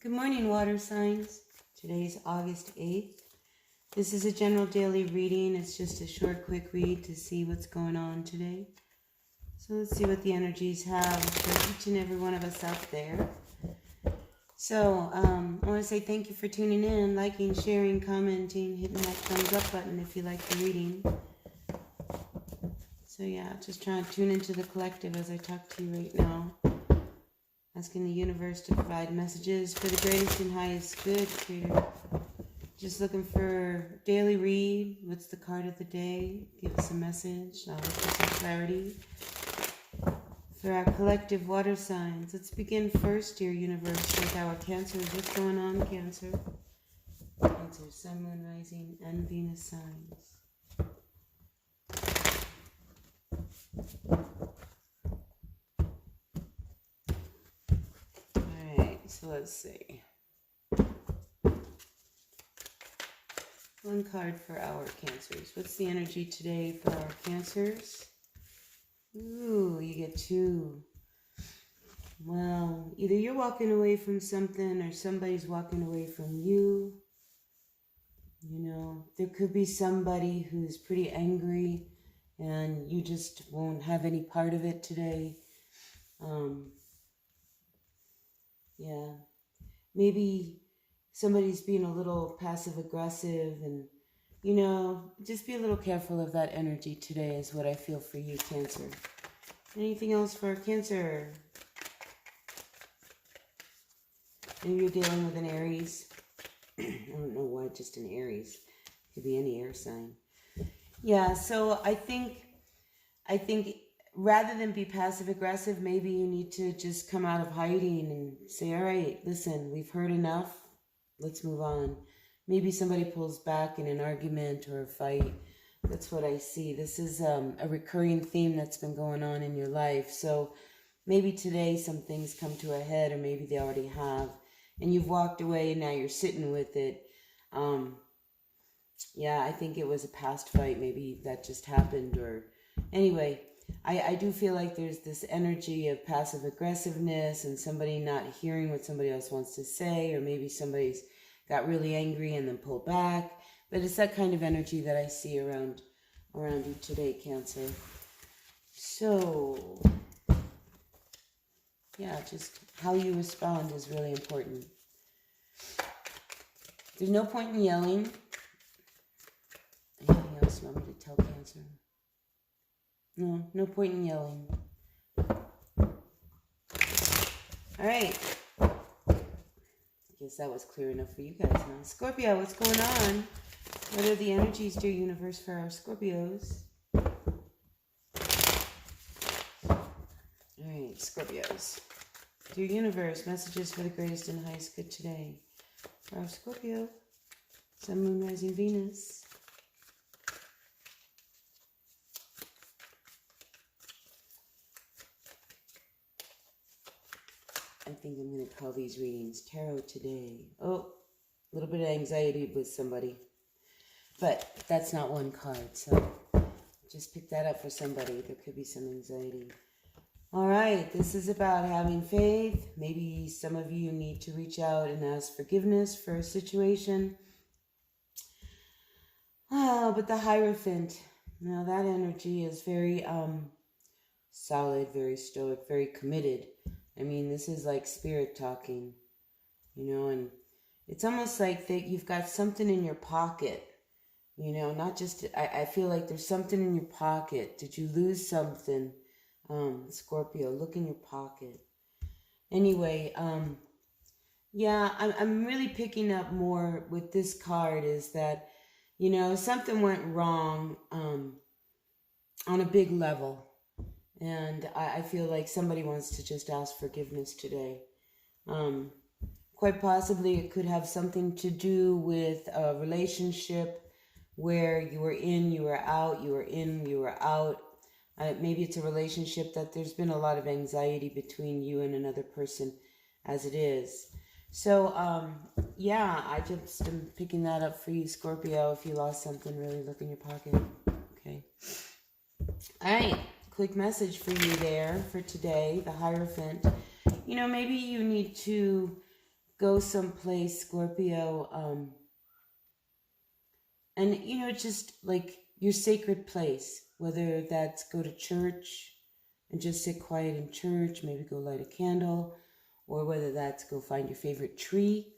Good morning, water signs. Today's August 8th. This is a general daily reading. It's just a short, quick read to see what's going on today. So let's see what the energies have for each and every one of us out there. So I want to say thank you for tuning in, liking, sharing, commenting, hitting that thumbs up button if you like the reading. So yeah, just trying to tune into the collective as I talk to you right now. Asking the universe to provide messages for the greatest and highest good, Creator. Just looking for daily read. What's the card of the day? Give us a message. I'll look for some clarity. For our collective water signs, let's begin first, dear universe, with our Cancers. What's going on, Cancer? Cancer, Sun, Moon, Rising, and Venus signs. So let's see. One card for our Cancers. What's the energy today for our Cancers? Ooh, you get two. Well, either you're walking away from something or somebody's walking away from you. You know, there could be somebody who's pretty angry and you just won't have any part of it today. Yeah, maybe somebody's being a little passive aggressive and, you know, just be a little careful of that energy today is what I feel for you, Cancer. Anything else for Cancer? Maybe you're dealing with an Aries. I don't know why just an Aries. It could be any air sign. Yeah, so I think rather than be passive aggressive, maybe you need to just come out of hiding and say, all right, listen, we've heard enough. Let's move on. Maybe somebody pulls back in an argument or a fight. That's what I see. This is a recurring theme that's been going on in your life. So maybe today some things come to a head, or maybe they already have. And you've walked away and now you're sitting with it. Yeah, I think it was a past fight. Maybe that just happened. Or anyway, I do feel like there's this energy of passive aggressiveness and somebody not hearing what somebody else wants to say, or maybe somebody's got really angry and then pulled back. But it's that kind of energy that I see around you today, Cancer. So, yeah, just how you respond is really important. There's no point in yelling. Anything else you want me to tell Cancer? No point in yelling. All right. I guess that was clear enough for you guys now. Scorpio, what's going on? What are the energies, dear universe, for our Scorpios? All right, Scorpios. Dear universe, messages for the greatest and highest good today. For our Scorpio, Sun, Moon, Rising, Venus. I think I'm going to call these readings Tarot today. Oh, a little bit of anxiety with somebody. But that's not one card, so just pick that up for somebody. There could be some anxiety. All right, this is about having faith. Maybe some of you need to reach out and ask forgiveness for a situation. Oh, but the Hierophant, now that energy is very solid, very stoic, very committed. I mean, this is like spirit talking, you know, and it's almost like that you've got something in your pocket, you know, not just, I feel like there's something in your pocket. Did you lose something? Scorpio, look in your pocket. Anyway, yeah, I'm really picking up more with this card is that, you know, something went wrong on a big level. And I feel like somebody wants to just ask forgiveness today. Quite possibly it could have something to do with a relationship where you were in, you were out, you were in, you were out. Maybe it's a relationship that there's been a lot of anxiety between you and another person as it is. So, yeah, I just am picking that up for you, Scorpio. If you lost something, really look in your pocket. Okay. All right. Quick message for you there for today, the Hierophant. You know, maybe you need to go someplace, Scorpio, and, just like your sacred place, whether that's go to church and just sit quiet in church, maybe go light a candle, or whether that's go find your favorite tree,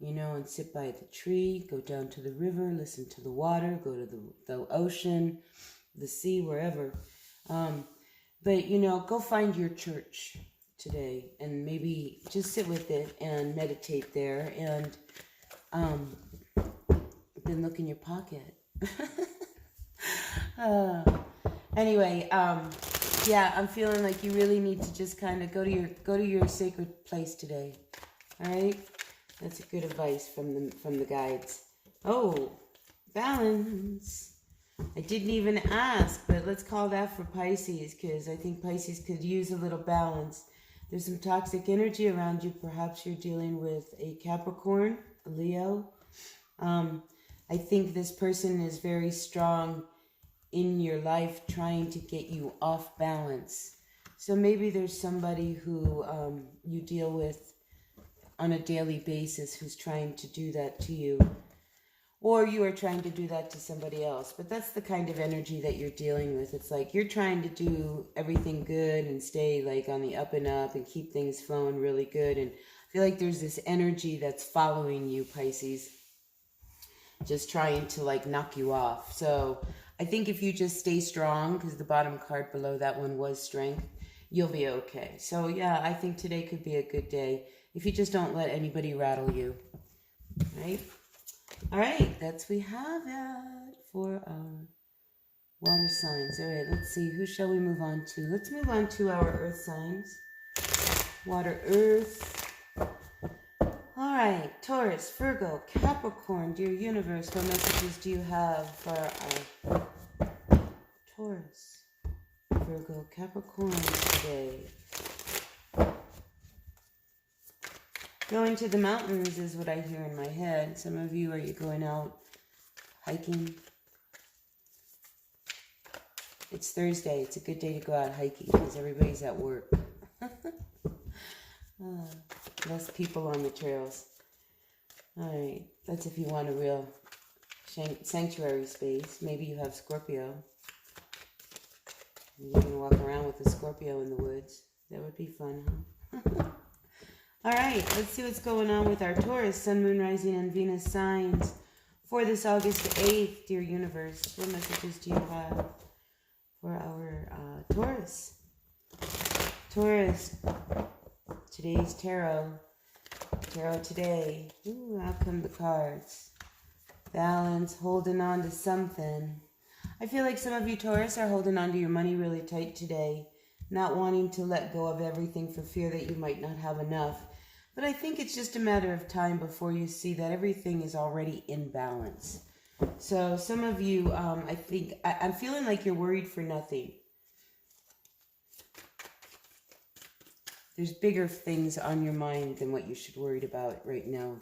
and sit by the tree, go down to the river, listen to the water, go to the ocean, the sea, wherever. But, go find your church today and maybe just sit with it and meditate there, and then look in your pocket. Anyway, yeah, I'm feeling like you really need to just kind of go to your sacred place today. All right, that's a good advice from the guides. Oh, balance. I didn't even ask, but let's call that for Pisces, because I think Pisces could use a little balance. There's some toxic energy around you. Perhaps you're dealing with a Capricorn, a Leo. I think this person is very strong in your life trying to get you off balance. So maybe there's somebody who you deal with on a daily basis who's trying to do that to you. Or you are trying to do that to somebody else. But that's the kind of energy that you're dealing with. It's like you're trying to do everything good and stay like on the up and up and keep things flowing really good. And I feel like there's this energy that's following you, Pisces, just trying to like knock you off. So I think if you just stay strong, because the bottom card below that one was strength, you'll be okay. So yeah, I think today could be a good day if you just don't let anybody rattle you, right? All right, that's we have it for our water signs. All right, let's see, who shall we move on to? Let's move on to our earth signs. Water, earth. All right, Taurus, Virgo, Capricorn, dear universe, what messages do you have for our Taurus, Virgo, Capricorn today? Going to the mountains is what I hear in my head. Some of you, are you going out hiking? It's Thursday. It's a good day to go out hiking because everybody's at work. Less people on the trails. All right. That's if you want a real sanctuary space. Maybe you have Scorpio. You can walk around with a Scorpio in the woods. That would be fun, huh? All right, let's see what's going on with our Taurus, Sun, Moon, Rising, and Venus signs for this August 8th, dear universe. What messages do you have for our Taurus? Taurus, today's tarot. Tarot today. Ooh, out come the cards. Balance, holding on to something. I feel like some of you Taurus are holding on to your money really tight today, not wanting to let go of everything for fear that you might not have enough. But I think it's just a matter of time before you see that everything is already in balance. So some of you, I think, I'm feeling like you're worried for nothing. There's bigger things on your mind than what you should worry about right now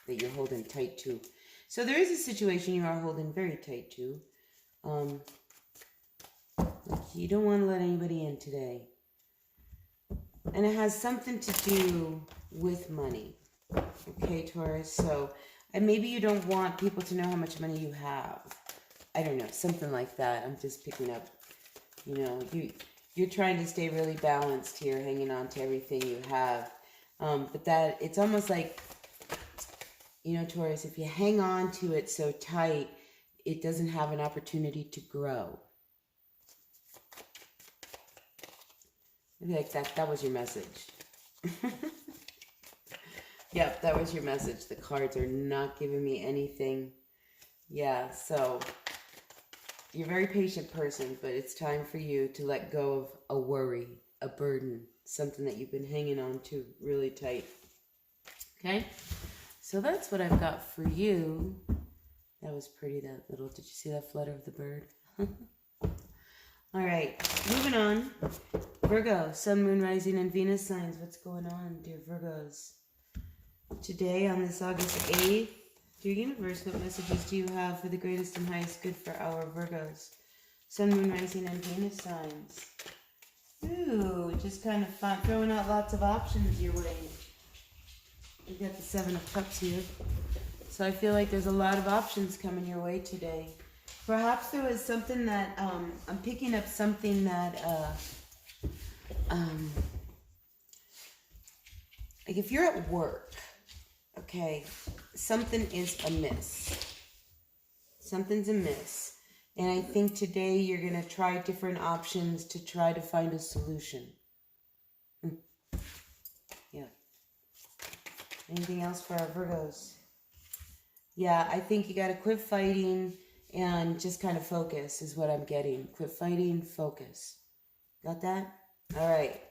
that you're holding tight to. So there is a situation you are holding very tight to. You don't want to let anybody in today. And it has something to do with money. Okay, Taurus? So, and maybe you don't want people to know how much money you have. I don't know, something like that. I'm just picking up, you're trying to stay really balanced here, hanging on to everything you have. But that, it's almost like, Taurus, if you hang on to it so tight, it doesn't have an opportunity to grow. Maybe like that was your message. Yep, that was your message. The cards are not giving me anything. Yeah, so you're a very patient person, but it's time for you to let go of a worry, a burden, something that you've been hanging on to really tight. Okay? So that's what I've got for you. That was pretty, that little, did you see that flutter of the bird? All right, moving on. Virgo, Sun, Moon, Rising, and Venus signs. What's going on, dear Virgos? Today, on this August 8th, dear universe, what messages do you have for the greatest and highest good for our Virgos? Sun, Moon, Rising, and Venus signs. Ooh, just kind of fun, throwing out lots of options your way. We got the Seven of Cups here. So I feel like there's a lot of options coming your way today. Perhaps there was something that, I'm picking up something that, like if you're at work, okay, something is amiss. Something's amiss. And I think today you're going to try different options to try to find a solution. Yeah. Anything else for our Virgos? Yeah, I think you got to quit fighting and just kind of focus is what I'm getting. Quit fighting, focus. Got that? All right.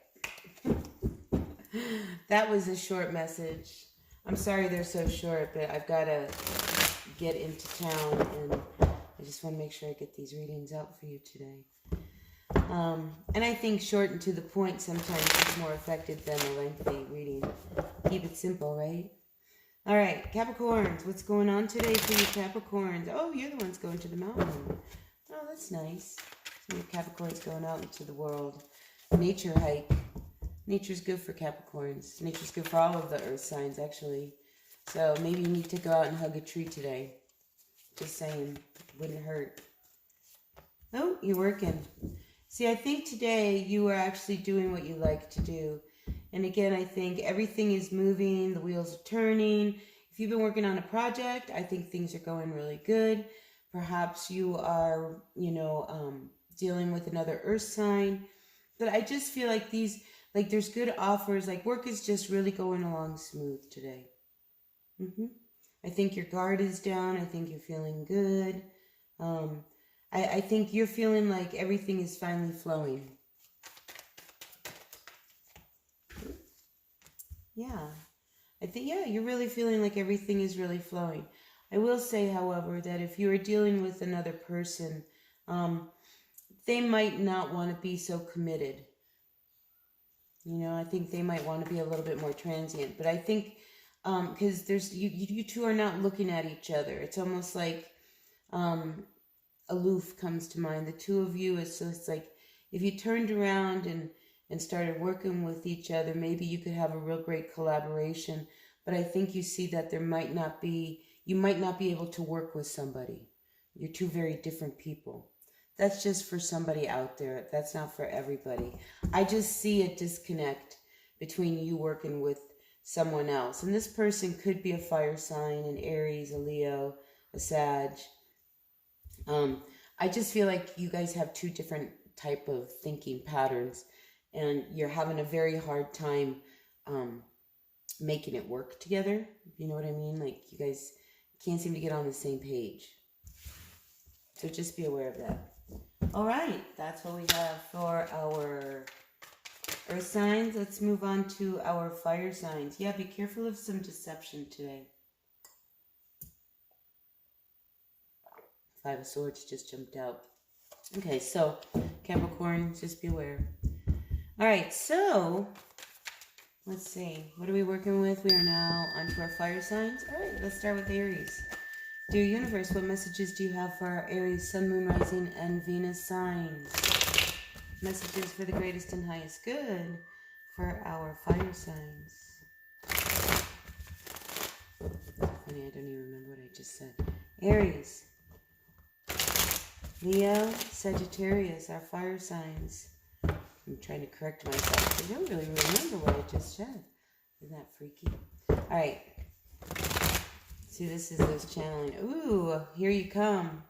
That was a short message. I'm sorry they're so short, but I've got to get into town, and I just want to make sure I get these readings out for you today. And I think short and to the point sometimes is more effective than a lengthy reading. Keep it simple, right? All right, Capricorns, what's going on today for you Capricorns? Oh, you're the ones going to the mountain. Oh, that's nice. Some of Capricorns going out into the world. Nature hike. Nature's good for Capricorns. Nature's good for all of the earth signs, actually. So maybe you need to go out and hug a tree today. Just saying. Wouldn't hurt. Oh, you're working. See, I think today you are actually doing what you like to do. And again, I think everything is moving. The wheels are turning. If you've been working on a project, I think things are going really good. Perhaps you are, dealing with another earth sign. But I just feel like there's good offers. Like work is just really going along smooth today. I think your guard is down. I think you're feeling good. I think you're feeling like everything is finally flowing. Yeah. I think, you're really feeling like everything is really flowing. I will say, however, that if you are dealing with another person, they might not want to be so committed. I think they might want to be a little bit more transient. But I think, because there's, you two are not looking at each other. It's almost like, aloof comes to mind. The two of you, it's like, if you turned around and started working with each other, maybe you could have a real great collaboration. But I think you see that you might not be able to work with somebody. You're two very different people. That's just for somebody out there. That's not for everybody. I just see a disconnect between you working with someone else. And this person could be a fire sign, an Aries, a Leo, a Sag. I just feel like you guys have two different type of thinking patterns, and you're having a very hard time making it work together. You know what I mean? Like you guys can't seem to get on the same page. So just be aware of that. All right, that's what we have for our earth signs. Let's move on to our fire signs. Yeah, be careful of some deception today. Five of Swords just jumped out. Okay, so Capricorn, just be aware. All right, so let's see. What are we working with? We are now on to our fire signs. All right, let's start with Aries. Dear Universe, what messages do you have for our Aries, Sun, Moon, Rising, and Venus signs? Messages for the greatest and highest good for our fire signs. Funny, I don't even remember what I just said. Aries, Leo, Sagittarius, our fire signs. I'm trying to correct myself. I don't really remember what I just said. Isn't that freaky? All right. See, this is those channeling. Ooh, here you come.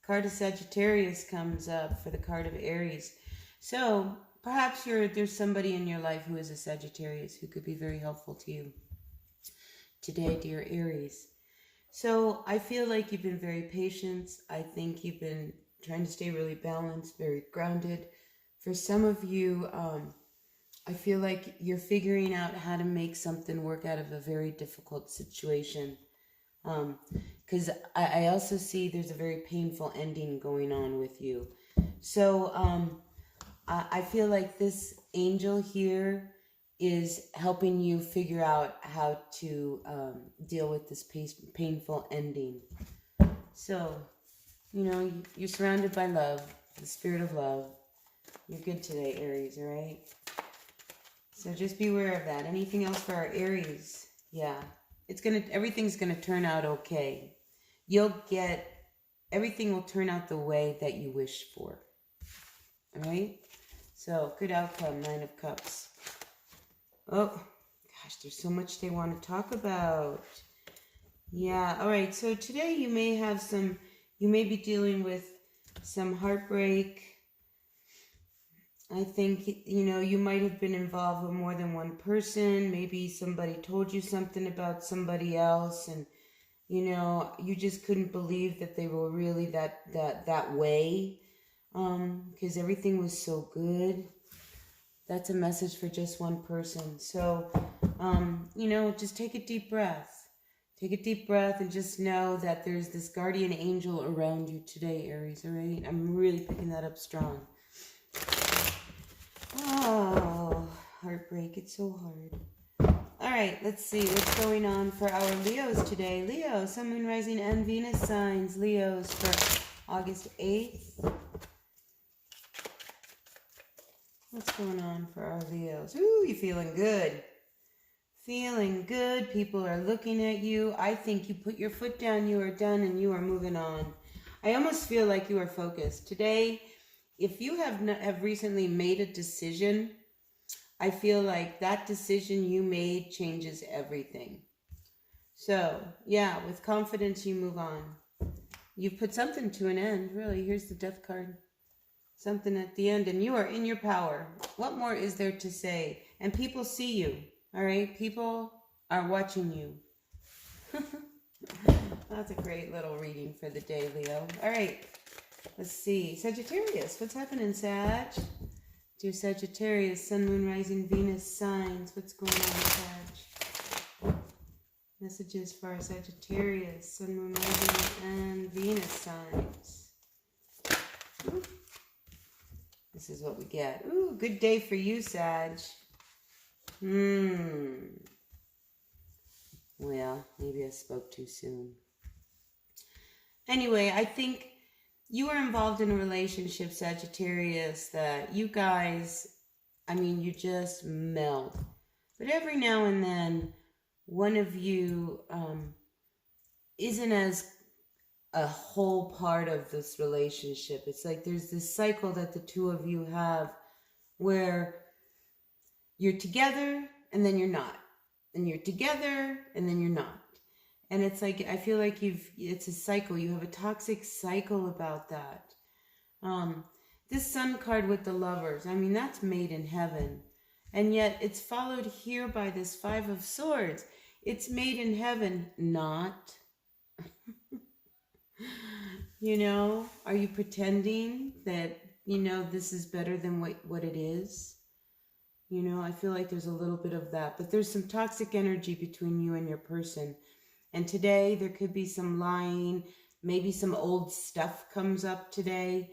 The card of Sagittarius comes up for the card of Aries. So perhaps there's somebody in your life who is a Sagittarius who could be very helpful to you today, dear Aries. So I feel like you've been very patient. I think you've been trying to stay really balanced, very grounded. For some of you, I feel like you're figuring out how to make something work out of a very difficult situation. Because I also see there's a very painful ending going on with you. So I feel like this angel here is helping you figure out how to deal with this painful ending. So, you're surrounded by love, the spirit of love. You're good today, Aries, all right? So just be aware of that. Anything else for our Aries? Yeah. Everything's gonna turn out okay. Everything will turn out the way that you wish for. All right? So, good outcome, Nine of Cups. Oh, gosh, there's so much they want to talk about. Yeah, all right. So today you may be dealing with some heartbreak. I think, you might have been involved with more than one person. Maybe somebody told you something about somebody else, and, you just couldn't believe that they were really that way, because everything was so good. That's a message for just one person. So, just take a deep breath. Take a deep breath and just know that there's this guardian angel around you today, Aries, all right? I'm really picking that up strong. Oh, heartbreak. It's so hard. All right, let's see what's going on for our Leos today. Leo, Sun, Moon, Rising, and Venus signs. Leos for August 8th. What's going on for our Leos? Ooh, you feeling good. Feeling good. People are looking at you. I think you put your foot down, you are done, and you are moving on. I almost feel like you are focused. Today, if you have recently made a decision, I feel like that decision you made changes everything. So, yeah, with confidence, you move on. You've put something to an end, really. Here's the Death card. Something at the end, and you are in your power. What more is there to say? And people see you, all right? People are watching you. That's a great little reading for the day, Leo. All right, let's see. Sagittarius, what's happening, Sag? Dear Sagittarius, Sun, Moon, Rising, Venus signs. What's going on, Sag? Messages for our Sagittarius, Sun, Moon, Rising, and Venus signs. Ooh. This is what we get. Ooh, good day for you, Sag. Well, maybe I spoke too soon. Anyway, I think you are involved in a relationship, Sagittarius, that you guys, you just melt. But every now and then, one of you isn't as a whole part of this relationship. It's like there's this cycle that the two of you have where you're together and then you're not, and you're together and then you're not, and it's like I feel like it's a cycle. You have a toxic cycle about that. This Sun card with the Lovers, that's made in heaven, and yet it's followed here by this Five of Swords. It's made in heaven, not. Are you pretending that, this is better than what it is? I feel like there's a little bit of that, but there's some toxic energy between you and your person. And today there could be some lying, maybe some old stuff comes up today.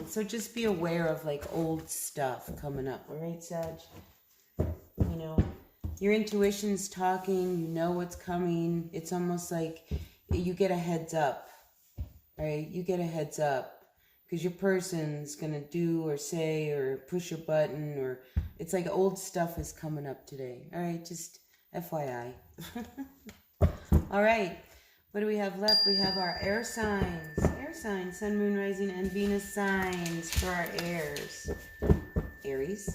So just be aware of like old stuff coming up, all right, Sag? Your intuition's talking, you know what's coming. It's almost like you get a heads up. Right? You get a heads up because your person's going to do or say or push your button, or it's like old stuff is coming up today. All right, just FYI. All right, what do we have left? We have our air signs. Air signs, Sun, Moon, Rising, and Venus signs for our airs. Aries,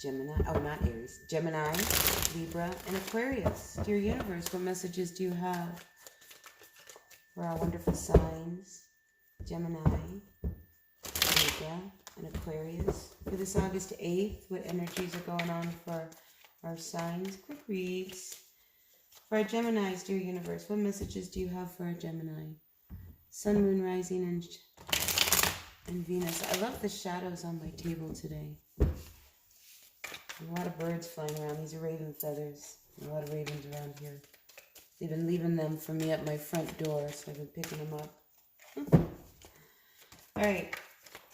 Gemini, not Aries, Gemini, Libra, and Aquarius. Dear Universe, what messages do you have for our wonderful signs, Gemini, Libra, and Aquarius? For this August 8th, what energies are going on for our signs? Quick reads. For our Geminis, dear Universe, what messages do you have for our Gemini? Sun, Moon, Rising, and Venus. I love the shadows on my table today. A lot of birds flying around. These are raven feathers. A lot of ravens around here. They've been leaving them for me at my front door, so I've been picking them up. All right.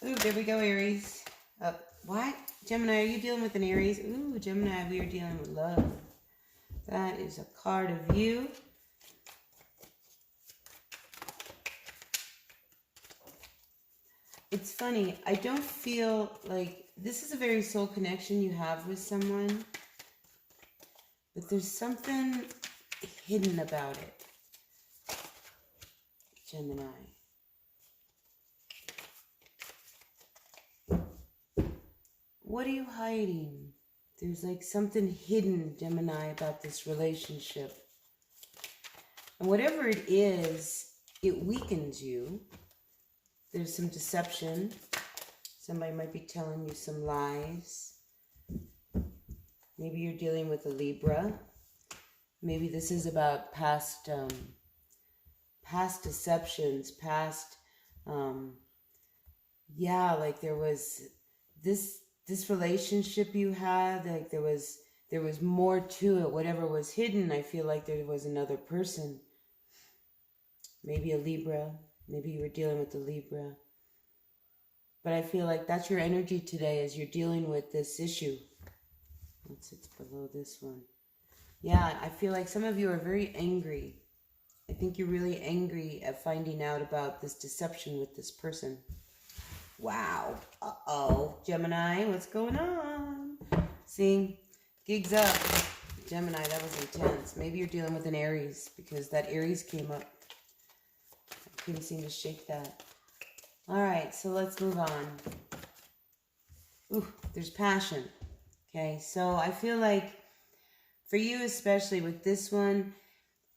Ooh, there we go, Aries. What? Gemini, are you dealing with an Aries? Ooh, Gemini, we are dealing with love. That is a card of you. It's funny. I don't feel like this is a very soul connection you have with someone. but there's something hidden about it, Gemini. What are you hiding? There's like something hidden, Gemini, about this relationship. And whatever it is, it weakens you. There's some deception. Somebody might be telling you some lies. Maybe you're dealing with a Libra. Maybe this is about past deceptions, like there was this relationship you had, like there was more to it. Whatever was hidden, I feel like there was another person. Maybe a Libra. Maybe you were dealing with a Libra. But I feel like that's your energy today as you're dealing with this issue. It's below this one. Yeah, I feel like some of you are very angry. I think you're really angry at finding out about this deception with this person. Wow. Uh-oh. Gemini, what's going on? See? Gigs up. Gemini, that was intense. Maybe you're dealing with an Aries because that Aries came up. I couldn't seem to shake that. All right, so let's move on. Ooh, there's passion. Okay, so I feel like for you especially with this one,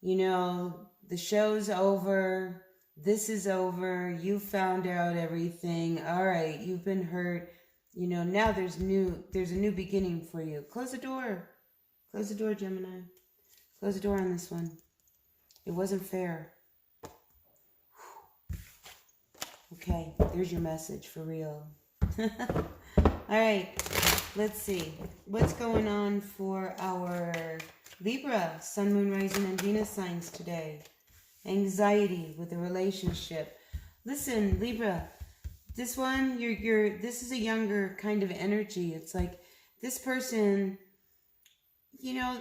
you know, the show's over. This is over. You found out everything. All right, you've been hurt. You know, now there's a new beginning for you. Close the door. Close the door, Gemini. Close the door on this one. It wasn't fair. Okay, there's your message for real. All right, let's see. What's going on for our Libra, Sun, Moon, Rising, and Venus signs today? Anxiety with a relationship. Listen, Libra, this one, this is a younger kind of energy. It's like this person, you know,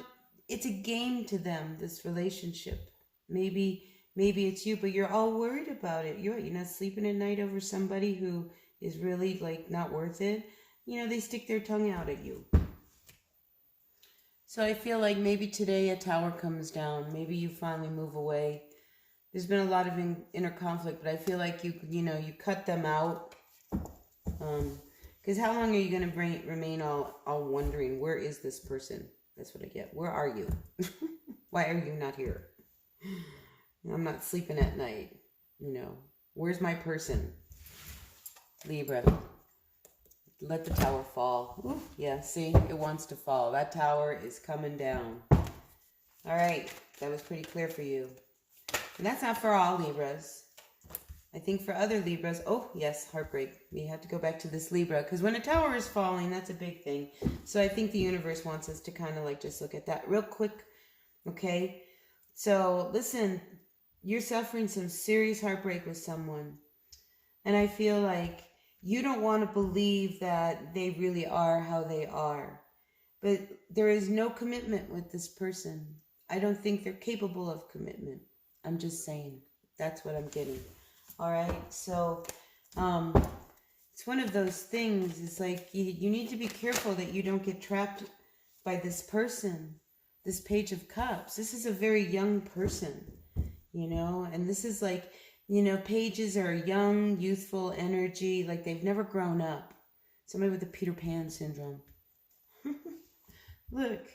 it's a game to them, this relationship. Maybe it's you, but you're all worried about it. You're not sleeping at night over somebody who is really like not worth it. You know, they stick their tongue out at you. So I feel like maybe today a tower comes down. Maybe you finally move away. There's been a lot of inner conflict, but I feel like you cut them out. Because how long are you going to remain all wondering, where is this person? That's what I get. Where are you? Why are you not here? I'm not sleeping at night. You know, where's my person? Libra. Let the tower fall. Ooh, yeah, see, it wants to fall. That tower is coming down. All right, that was pretty clear for you. And that's not for all Libras. I think for other Libras, oh, yes, heartbreak. We have to go back to this Libra, because when a tower is falling, that's a big thing. So I think the universe wants us to kind of like just look at that real quick, okay? So listen, you're suffering some serious heartbreak with someone. And I feel like you don't want to believe that they really are how they are. But there is no commitment with this person. I don't think they're capable of commitment. I'm just saying. That's what I'm getting. All right? So it's one of those things. It's like you need to be careful that you don't get trapped by this person, this Page of Cups. This is a very young person, you know? And this is like, you know, pages are young, youthful energy, like they've never grown up. Somebody with the Peter Pan syndrome. Look,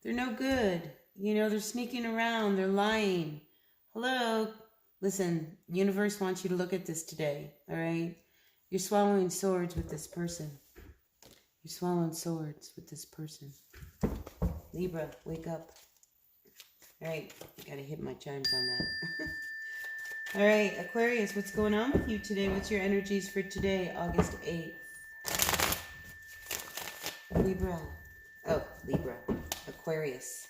they're no good. You know, they're sneaking around, they're lying. Hello? Listen, universe wants you to look at this today, all right? You're swallowing swords with this person. You're swallowing swords with this person. Libra, wake up. All right, I gotta hit my chimes on that. All right, Aquarius, what's going on with you today? What's your energies for today, August 8th? Libra. Oh, Libra. Aquarius.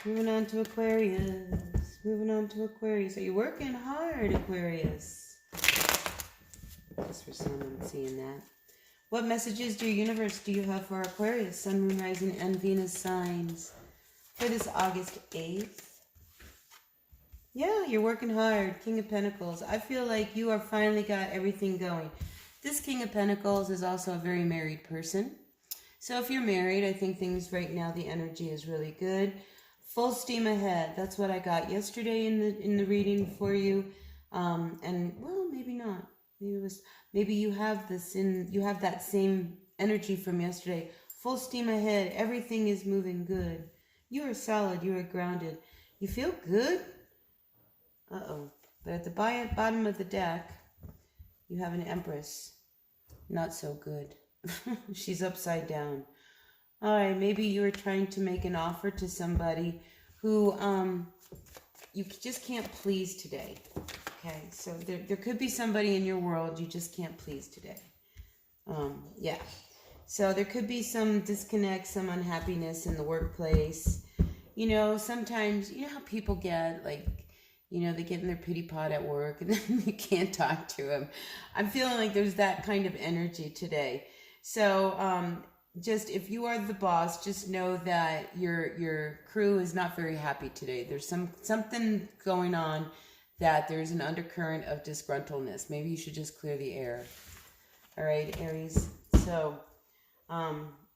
Moving on to Aquarius. Moving on to Aquarius. Are you working hard, Aquarius? Just for some, I'm seeing that. What messages do universe do you have for Aquarius, Sun, Moon, Rising, and Venus signs for this August 8th? Yeah, you're working hard. King of Pentacles. I feel like you are finally got everything going. This King of Pentacles is also a very married person. So if you're married, I think things right now, the energy is really good. Full steam ahead. That's what I got yesterday in the reading for you. And well, maybe not. Maybe you have that same energy from yesterday. Full steam ahead. Everything is moving good. You are solid. You are grounded. You feel good. Uh-oh. But at the bottom of the deck, you have an Empress. Not so good. She's upside down. All right, maybe you were trying to make an offer to somebody who you just can't please today. Okay, so there could be somebody in your world you just can't please today. Yeah. So there could be some disconnect, some unhappiness in the workplace. You know, sometimes, you know how people get, like, you know, they get in their pity pot at work and then you can't talk to them. I'm feeling like there's that kind of energy today. So just if you are the boss, just know that your crew is not very happy today. There's something going on, that there's an undercurrent of disgruntledness. Maybe you should just clear the air. All right, Aries. So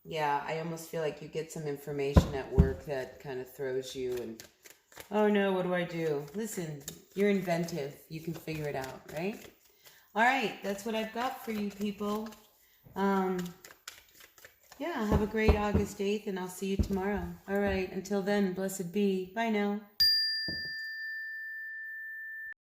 yeah, I almost feel like you get some information at work that kind of throws you and, oh no, what do I do? Listen, you're inventive. You can figure it out, right? All right, that's what I've got for you people. Yeah, have a great August 8th, and I'll see you tomorrow. All right, until then, blessed be. Bye now.